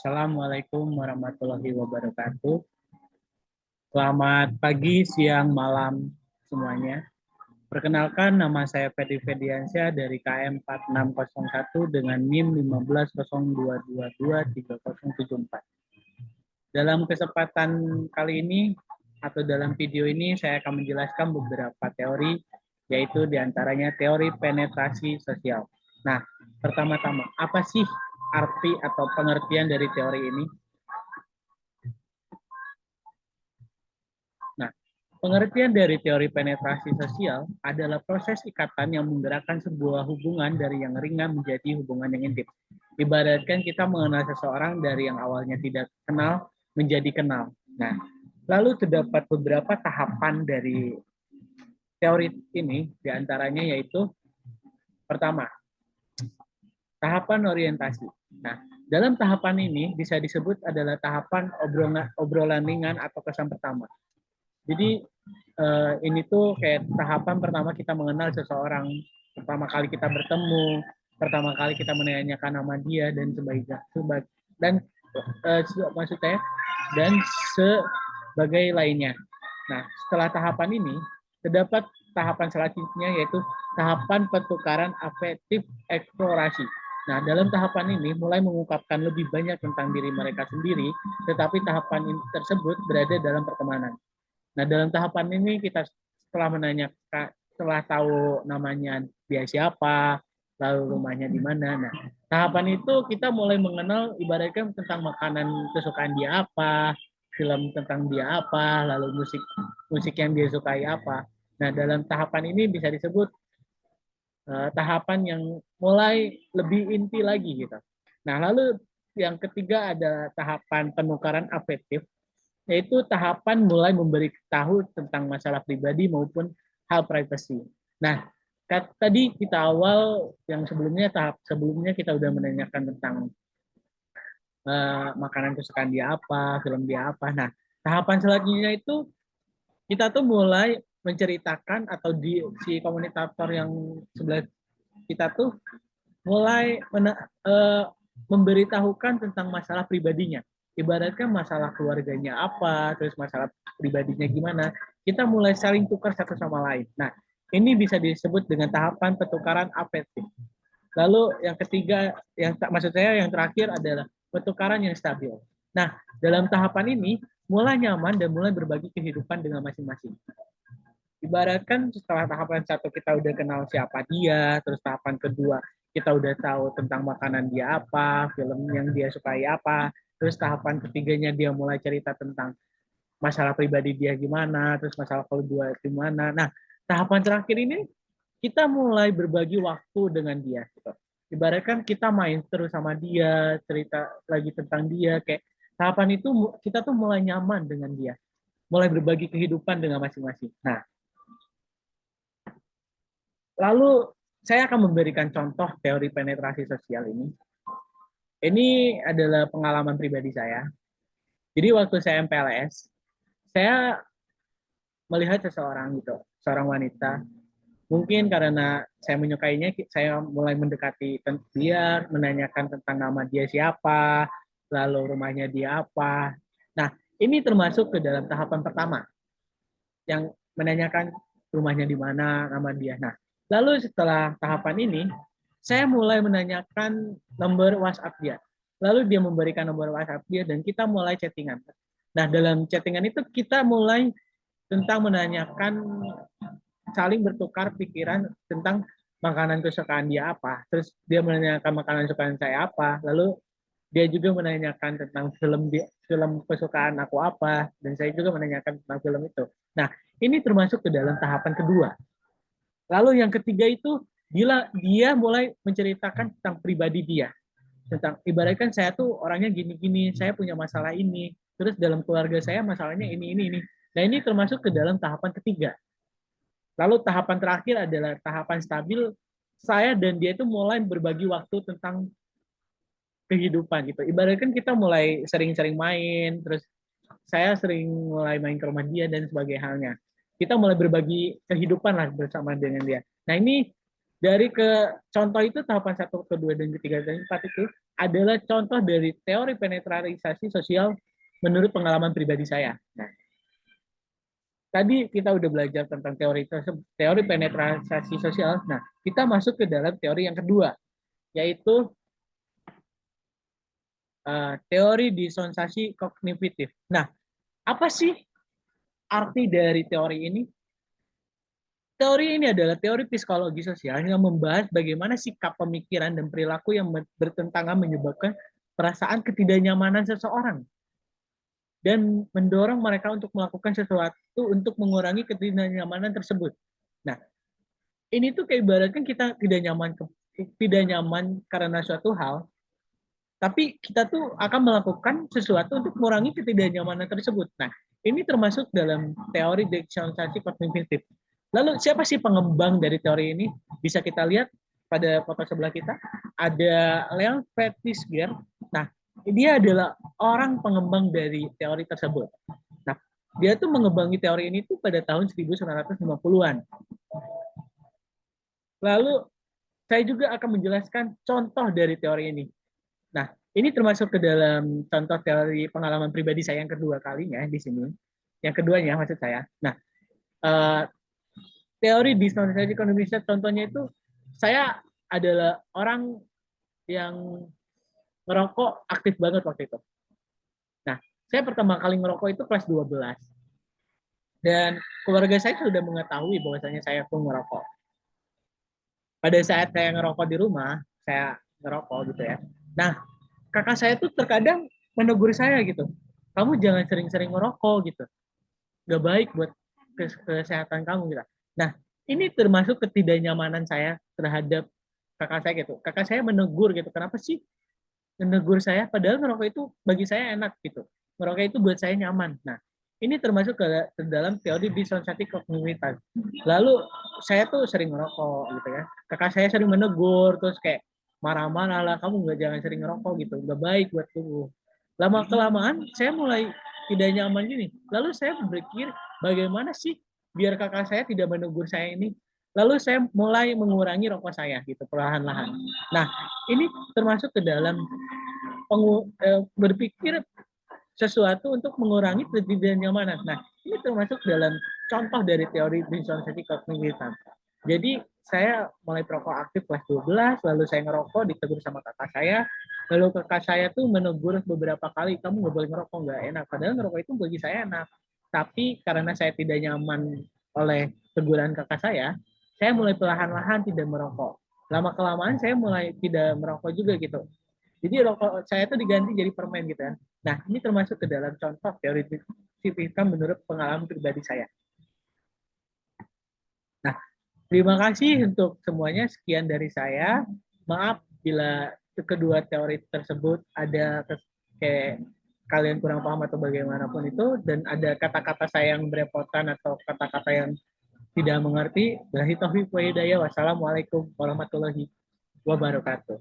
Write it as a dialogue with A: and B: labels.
A: Assalamualaikum warahmatullahi wabarakatuh. Selamat pagi, siang, malam semuanya. Perkenalkan, nama saya Fedi Fediansyah dari KM 4601 dengan NIM 1502223074. Dalam kesempatan kali ini atau dalam video ini saya akan menjelaskan beberapa teori, yaitu diantaranya teori penetrasi sosial. Nah, pertama-tama, apa sih arti atau pengertian dari teori ini? Nah, pengertian dari teori penetrasi sosial adalah proses ikatan yang menggerakkan sebuah hubungan dari yang ringan menjadi hubungan yang intim. Ibaratkan kita mengenal seseorang dari yang awalnya tidak kenal menjadi kenal. Nah, lalu terdapat beberapa tahapan dari teori ini, diantaranya yaitu pertama, tahapan orientasi. Nah, dalam tahapan ini bisa disebut adalah tahapan obrolan ringan atau kesan pertama. Jadi ini tuh kayak tahapan pertama kita mengenal seseorang, pertama kali kita bertemu, pertama kali kita menanyakan nama dia dan sebagainya. Dan maksudnya dan sebagai lainnya. Nah, setelah tahapan ini terdapat tahapan selanjutnya yaitu tahapan pertukaran afektif eksplorasi. Nah, dalam tahapan ini mulai mengungkapkan lebih banyak tentang diri mereka sendiri, tetapi tahapan tersebut berada dalam pertemanan. Nah, dalam tahapan ini kita setelah menanyakan, setelah tahu namanya dia siapa, lalu rumahnya di mana. Nah, tahapan itu kita mulai mengenal ibaratnya tentang makanan kesukaan dia apa, film tentang dia apa, lalu musik musik yang dia sukai apa. Nah, dalam tahapan ini bisa disebut tahapan yang mulai lebih inti lagi gitu. Nah, lalu yang ketiga ada tahapan penukaran afektif, yaitu tahapan mulai memberi tahu tentang masalah pribadi maupun hal privasi. Nah, tadi kita awal yang sebelumnya tahap sebelumnya kita udah menanyakan tentang makanan kesukaan dia apa, film dia apa. Nah, tahapan selanjutnya itu kita tuh mulai menceritakan atau si komunikator yang sebelah kita tuh mulai memberitahukan tentang masalah pribadinya. Ibaratkan masalah keluarganya apa, terus masalah pribadinya gimana, kita mulai saling tukar satu sama lain. Nah, ini bisa disebut dengan tahapan pertukaran afektif. Lalu yang ketiga, maksud saya yang terakhir adalah pertukaran yang stabil. Nah, dalam tahapan ini mulai nyaman dan mulai berbagi kehidupan dengan masing-masing. Ibaratkan setelah tahapan satu kita udah kenal siapa dia, terus tahapan kedua kita udah tahu tentang makanan dia apa, film yang dia sukai apa, terus tahapan ketiganya dia mulai cerita tentang masalah pribadi dia gimana, terus masalah kedua gimana. Nah, tahapan terakhir ini kita mulai berbagi waktu dengan dia. Gitu. Ibaratkan kita main terus sama dia, cerita lagi tentang dia, kayak tahapan itu kita tuh mulai nyaman dengan dia, mulai berbagi kehidupan dengan masing-masing. Nah, lalu saya akan memberikan contoh teori penetrasi sosial ini. Ini adalah pengalaman pribadi saya. Jadi waktu saya MPLS, saya melihat seseorang gitu, seorang wanita. Mungkin karena saya menyukainya, saya mulai mendekati dia, menanyakan tentang nama dia siapa, lalu rumahnya dia apa. Nah, ini termasuk ke dalam tahapan pertama, yang menanyakan rumahnya di mana, nama dia. Nah, lalu setelah tahapan ini, saya mulai menanyakan nomor WhatsApp dia. Lalu dia memberikan nomor WhatsApp dia dan kita mulai chattingan. Nah, dalam chattingan itu kita mulai tentang menanyakan, saling bertukar pikiran tentang makanan kesukaan dia apa. Terus dia menanyakan makanan kesukaan saya apa. Lalu dia juga menanyakan tentang film kesukaan aku apa, dan saya juga menanyakan tentang film itu. Nah, ini termasuk ke dalam tahapan kedua. Lalu yang ketiga itu dia mulai menceritakan tentang pribadi dia, tentang ibaratkan saya tuh orangnya gini-gini, saya punya masalah ini, terus dalam keluarga saya masalahnya ini. Nah, ini termasuk ke dalam tahapan ketiga. Lalu tahapan terakhir adalah tahapan stabil, saya dan dia itu mulai berbagi waktu tentang kehidupan gitu. Ibaratkan kita mulai sering-sering main, terus saya sering mulai main ke rumah dia dan sebagai halnya. Kita mulai berbagi kehidupan lah bersama dengan dia. Nah, ini Dari ke contoh itu tahapan 1, kedua, dan ketiga, dan keempat itu adalah contoh dari teori penetralisasi sosial menurut pengalaman pribadi saya. Nah, tadi kita udah belajar tentang teori penetrasi sosial. Nah, kita masuk ke dalam teori yang kedua, yaitu teori disosiasi kognitif. Nah, apa sih arti dari teori ini? Teori ini adalah teori psikologi sosial yang membahas bagaimana sikap, pemikiran, dan perilaku yang bertentangan menyebabkan perasaan ketidaknyamanan seseorang dan mendorong mereka untuk melakukan sesuatu untuk mengurangi ketidaknyamanan tersebut. Nah, ini tuh kayak ibaratkan kita tidak nyaman karena suatu hal, tapi kita tuh akan melakukan sesuatu untuk mengurangi ketidaknyamanan tersebut. Nah, ini termasuk dalam teori disosiasi kognitif. Lalu siapa sih pengembang dari teori ini? Bisa kita lihat pada foto sebelah kita. Ada Leon Fetisger. Nah, dia adalah orang pengembang dari teori tersebut. Nah, dia tuh mengembangi teori ini tuh pada tahun 1950-an. Lalu saya juga akan menjelaskan contoh dari teori ini. Nah, ini termasuk ke dalam contoh teori pengalaman pribadi saya yang kedua kalinya di sini. Yang keduanya maksud saya. Nah, uh, teori disosiasi kognitif contohnya itu saya adalah orang yang merokok aktif banget waktu itu. Nah, saya pertama kali ngerokok itu kelas 12. Dan keluarga saya sudah mengetahui bahwasanya saya pun merokok. Pada saat saya ngerokok di rumah, saya ngerokok gitu ya. Nah, kakak saya tuh terkadang menegur saya gitu. Kamu jangan sering-sering ngerokok gitu. Gak baik buat kesehatan kamu gitu. Nah, ini termasuk ketidaknyamanan saya terhadap kakak saya gitu. Kakak saya menegur gitu. Kenapa sih menegur saya? Padahal ngerokok itu bagi saya enak gitu. Ngerokok itu buat saya nyaman. Nah, ini termasuk ke dalam teori disosiasi kognitivitas. Lalu saya tuh sering ngerokok gitu ya. Kakak saya sering menegur, terus kayak marah-marah lah, kamu nggak jangan sering ngerokok gitu, nggak baik buat tubuh. Lama kelamaan saya mulai tidak nyaman gini. Lalu saya berpikir bagaimana sih biar kakak saya tidak menegur saya ini. Lalu saya mulai mengurangi rokok saya gitu perlahan-lahan. Nah, ini termasuk ke dalam berpikir sesuatu untuk mengurangi ketidaknyamanan. Nah, ini termasuk dalam contoh dari teori disosiasi kognitif. Jadi saya mulai perokok aktif kelas 12, lalu saya ngerokok, ditegur sama kakak saya, lalu kakak saya tuh menegur beberapa kali, kamu nggak boleh ngerokok, nggak enak. Padahal ngerokok itu bagi saya enak. Tapi karena saya tidak nyaman oleh teguran kakak saya mulai perlahan-lahan tidak merokok. Lama-kelamaan saya mulai tidak merokok juga gitu. Jadi rokok saya itu diganti jadi permen gitu kan. Nah, ini termasuk ke dalam contoh teori signifikan menurut pengalaman pribadi saya. Nah, terima kasih untuk semuanya. Sekian dari saya. Maaf bila kedua teori tersebut ada kayak kalian kurang paham atau bagaimanapun itu, dan ada kata-kata saya yang berepotan atau kata-kata yang tidak mengerti. Wassalamualaikum warahmatullahi wabarakatuh.